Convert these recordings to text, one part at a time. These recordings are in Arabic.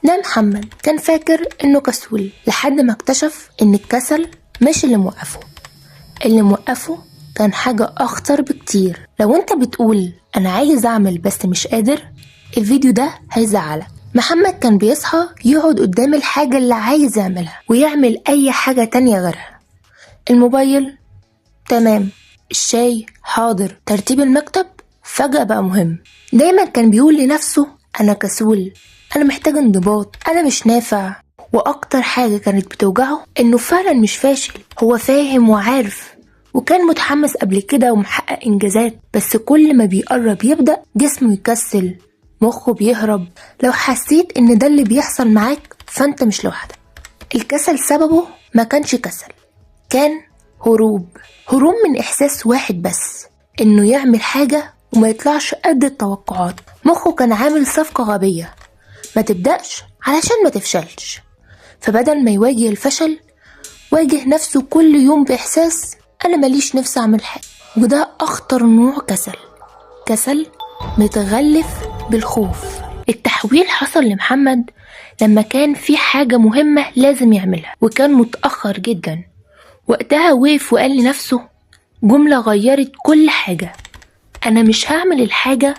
ده محمد كان فاكر انه كسول لحد ما اكتشف ان الكسل مش اللي موقفه كان حاجة اخطر بكتير. لو انت بتقول انا عايز اعمل بس مش قادر، الفيديو ده هيزعلك. محمد كان بيصحى يقعد قدام الحاجة اللي عايز يعملها ويعمل اي حاجة تانية غيرها. الموبايل تمام، الشاي حاضر، ترتيب المكتب فجأة بقى مهم. دايما كان بيقول لنفسه انا كسول، انا محتاج انضباط، انا مش نافع. واكتر حاجة كانت بتوجعه انه فعلا مش فاشل، هو فاهم وعارف وكان متحمس قبل كده ومحقق انجازات، بس كل ما بيقرب يبدأ جسمه يكسل، مخه بيهرب. لو حسيت ان ده اللي بيحصل معاك فانت مش لوحدك. الكسل سببه ما كانش كسل، كان هروب من احساس واحد بس، انه يعمل حاجة وما يطلعش قد التوقعات. مخه كان عامل صفقة غبية، ما تبدأش علشان ما تفشلش. فبدل ما يواجه الفشل واجه نفسه كل يوم بإحساس أنا ماليش نفس أعمل حاجة. وده أخطر نوع كسل متغلف بالخوف. التحويل حصل لمحمد لما كان في حاجة مهمة لازم يعملها وكان متأخر جدا. وقتها وقف وقال لنفسه جملة غيرت كل حاجة: أنا مش هعمل الحاجة،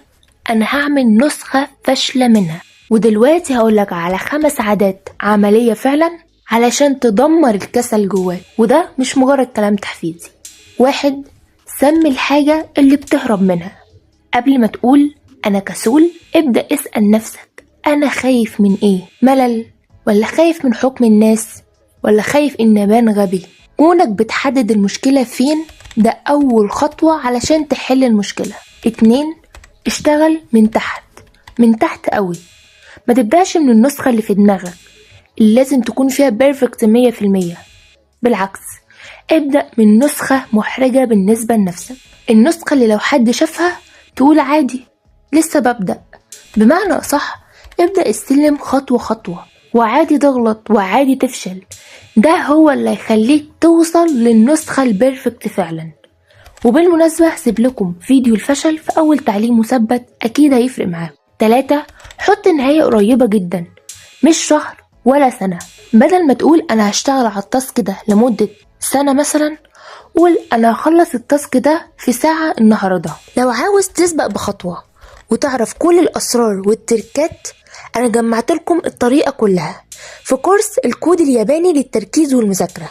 أنا هعمل نسخة فاشلة منها. ودلوقتي هقولك على 5 عادات عملية فعلا علشان تدمر الكسل جواك، وده مش مجرد كلام تحفيزي. 1. سمي الحاجة اللي بتهرب منها. قبل ما تقول أنا كسول ابدأ اسأل نفسك أنا خايف من إيه؟ ملل، ولا خايف من حكم الناس، ولا خايف إن أبان غبي؟ كونك بتحدد المشكلة فين ده أول خطوة علشان تحل المشكلة. 2. اشتغل من تحت قوي. ما تبدأش من النسخة اللي في دماغك اللي لازم تكون فيها بيرفكت 100%. بالعكس، ابدأ من نسخة محرجة بالنسبة لنفسك، النسخة اللي لو حد شافها تقول عادي لسه ببدأ. بمعنى أصح، ابدأ السلم خطوة وعادي تغلط وعادي تفشل. ده هو اللي هيخليك توصل للنسخة البيرفكت فعلا. وبالمناسبة هسيب لكم فيديو الفشل في أول تعليق مثبت أكيد هيفرق معاكم. 3. حط نهاية قريبة جدا، مش شهر ولا سنة. بدل ما تقول أنا هشتغل على التاسك ده لمدة سنة مثلا، قول أنا هخلص التاسك ده في ساعة النهاردة. لو عاوز تسبق بخطوة وتعرف كل الأسرار والتركات، أنا جمعت لكم الطريقة كلها في كورس الكود الياباني للتركيز والمذاكرة.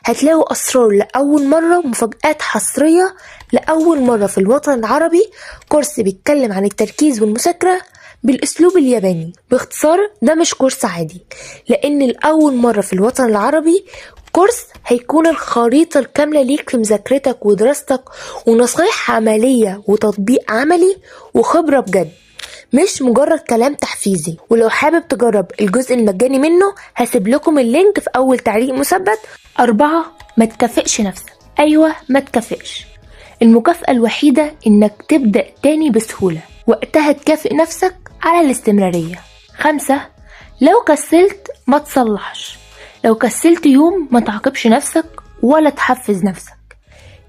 هتلاقوا أسرار لأول مرة ومفاجآت حصرية لأول مرة في الوطن العربي. كورس بيتكلم عن التركيز والمذاكرة بالأسلوب الياباني. باختصار ده مش كورس عادي، لأن الأول مرة في الوطن العربي كورس هيكون الخريطة الكاملة ليك في مذاكرتك ودراستك، ونصايح عملية وتطبيق عملي وخبرة بجد، مش مجرد كلام تحفيزي. ولو حابب تجرب الجزء المجاني منه هسيب لكم اللينك في أول تعليق مثبت. 4. ما تكافئش نفسك. أيوة، ما تكافئش. المكافأة الوحيدة إنك تبدأ تاني بسهولة، وقتها تكافئ نفسك على الاستمرارية. 5. لو كسلت ما تصلحش. لو كسلت يوم ما تعاقبش نفسك ولا تحفز نفسك،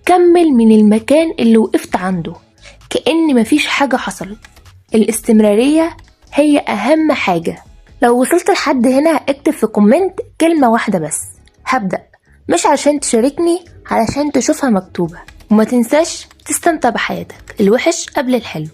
كمل من المكان اللي وقفت عنده كأن مفيش حاجة حصلت. الاستمرارية هي أهم حاجة. لو وصلت لحد هنا اكتب في كومنت كلمة واحدة بس: هبدأ، مش عشان تشاركني، علشان تشوفها مكتوبة. وما تنساش تستمتع بحياتك، الوحش قبل الحلو.